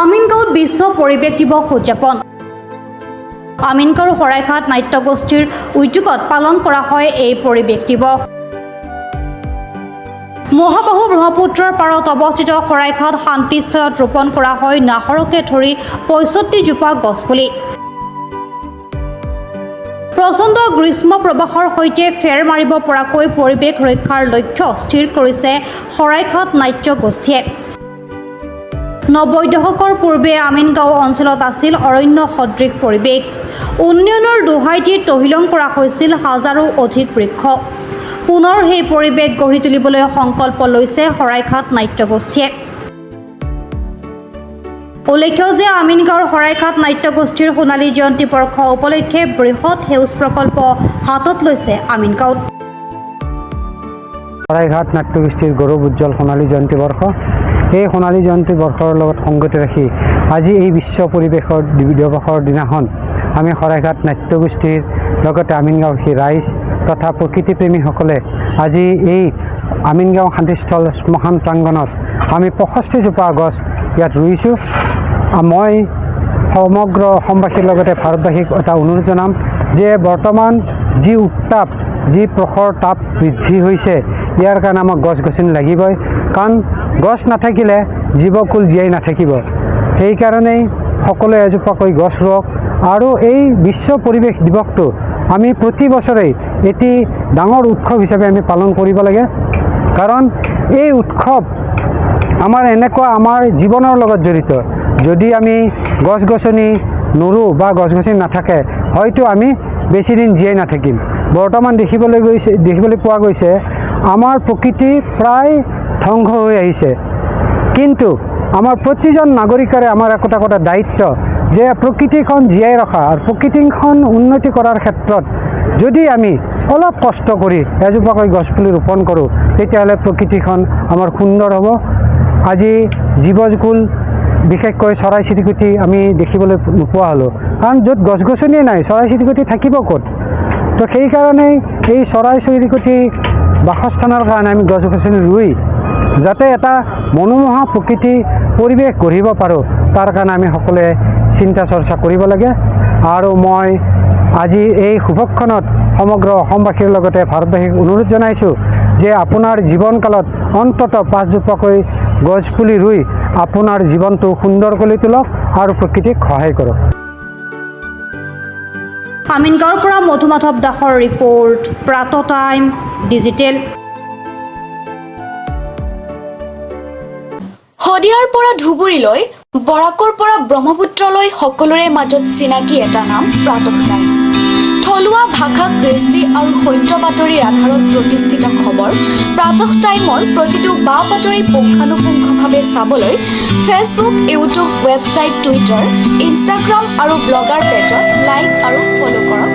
আমিনগাঁৱত বিশ্ব পৰিৱেশ দিৱস উদযাপন। আমিনগাঁৱৰ শৰাইঘাট নাট্যগোষ্ঠীৰ উদ্যোগত পালন কৰা হয় এই পৰিৱেশ দিৱস। মহাবাহু ব্ৰহ্মপুত্ৰৰ পাৰত অৱস্থিত শৰাইঘাট শান্তিস্থলত ৰোপণ কৰা হয় নাহৰকে ধৰি ৬৫ জোপা গছপুলি। প্ৰচণ্ড গ্ৰীষ্ম প্ৰৱাহৰ সৈতে ফেৰ মাৰিব পৰাকৈ পৰিৱেশ ৰক্ষাৰ লক্ষ্য স্থিৰ কৰিছে শৰাইঘাট নাট্যগোষ্ঠীয়ে। ৯০ দশকৰ পূৰ্বে আমিনগাঁও অঞ্চলত আছিল অৰণ্য সদৃশ পৰিৱেশ। উন্নয়নৰ দোহাই দি তহিলং কৰা হৈছিল হাজাৰো অধিক বৃক্ষ। পুনৰ সেই পৰিৱেশ গঢ়ি তুলিবলৈ সংকল্প লৈছে শৰাইঘাট নাট্যগোষ্ঠীয়ে। উল্লেখ্য যে আমিনগাঁৱৰ শৰাইঘাট নাট্যগোষ্ঠীৰ সোণালী জয়ন্তী বৰ্ষ উপলক্ষে বৃহৎ সেউজ প্ৰকল্প হাতত লৈছে আমিনগাঁৱত। শৰাইঘাট নাট্যগোষ্ঠীৰ গৌৰৱ উজ্জ্বল সোণালী জয়ন্তী বৰ্ষ। এই সোণালী জয়ন্তী বৰ্ষৰ লগত সংগতি ৰাখি আজি এই বিশ্ব পৰিৱেশৰ দিৱসৰ দিনাখন আমি শৰাইঘাট নাট্যগোষ্ঠীৰ লগতে আমিনগাঁওবাসী ৰাইজ তথা প্ৰকৃতিপ্ৰেমীসকলে আজি এই আমিনগাঁও শান্তিস্থল শ্মশান প্ৰাংগণত আমি ৬৫ জোপা গছ ইয়াত ৰুইছোঁ। মই সমগ্ৰ অসমবাসীৰ লগতে ভাৰতবাসীক এটা অনুৰোধ জনাম যে বৰ্তমান যি উত্তাপ, যি প্ৰখৰ তাপ বৃদ্ধি হৈছে, ইয়াৰ কাৰণে আমাক গছ গছনি লাগিবই, কাৰণ গছ নাথাকিলে জীৱকুল জীয়াই নাথাকিব। সেইকাৰণেই সকলোৱে এজোপাকৈ গছ ৰুৱক আৰু এই বিশ্ব পৰিৱেশ দিৱসটো আমি প্ৰতি বছৰেই এটি ডাঙৰ উৎসৱ হিচাপে আমি পালন কৰিব লাগে, কাৰণ এই উৎসৱ আমাৰ এনেকুৱা আমাৰ জীৱনৰ লগত জড়িত। যদি আমি গছ গছনি নোৰোঁ বা গছ গছনি নাথাকে হয়তো আমি বেছিদিন জীয়াই নাথাকিম। বৰ্তমান দেখিবলৈ পোৱা গৈছে আমাৰ প্ৰকৃতি প্ৰায় ধ্বংস হৈ আহিছে, কিন্তু আমাৰ প্ৰতিজন নাগৰিকৰে আমাৰ একোটা দায়িত্ব যে প্ৰকৃতিখন জীয়াই ৰখা আৰু প্ৰকৃতিখন উন্নতি কৰাৰ ক্ষেত্ৰত যদি আমি অলপ কষ্ট কৰি এজোপাকৈ গছপুলি ৰোপণ কৰোঁ তেতিয়াহ'লে প্ৰকৃতিখন আমাৰ সুন্দৰ হ'ব। আজি জীৱকুল বিশেষকৈ চৰাই চিৰিকটি আমি দেখিবলৈ নোপোৱা হ'লোঁ, কাৰণ য'ত গছ গছনিয়ে নাই চৰাই চিৰিকটি থাকিব ক'ত? তো সেইকাৰণেই এই চৰাই চিৰিকটি বাসস্থানৰ কাৰণে আমি গছ গছনি ৰুই যাতে এটা মনোমোহা প্ৰকৃতি পৰিৱেশ গঢ়িব পাৰোঁ, তাৰ কাৰণে আমি সকলোৱে চিন্তা চৰ্চা কৰিব লাগে। আৰু মই আজি এই শুভক্ষণত সমগ্ৰ অসমবাসীৰ লগতে ভাৰতবাসীক অনুৰোধ জনাইছোঁ যে আপোনাৰ জীৱনকালত অন্ততঃ ৫ জোপাকৈ গছপুলি ৰুই আপোনাৰ জীৱনটো সুন্দৰ কৰি তোলক আৰু প্ৰকৃতিক সহায় কৰক। আমিনগাঁৱৰ পৰা মধুমাধৱ দাসৰ ৰিপৰ্ট, প্ৰাতঃ টাইম ডিজিটেল। শদিয়াৰ পৰা ধুবুৰীলৈ, বৰাকৰ পৰা ব্ৰহ্মপুত্ৰলৈ সকলোৰে মাজত চিনাকি এটা নাম প্ৰাতঃ টাইম। থলুৱা ভাষা, কৃষ্টি আৰু সত্য বাতৰিৰ আধাৰত প্ৰতিষ্ঠিত খবৰ প্ৰাতঃ টাইমৰ প্ৰতিটো বা বাতৰি পুংখানুপুংখভাৱে চাবলৈ Facebook, YouTube, website, Twitter, Instagram আৰু ব্লগাৰ পেজত লাইক আৰু ফ'ল' কৰক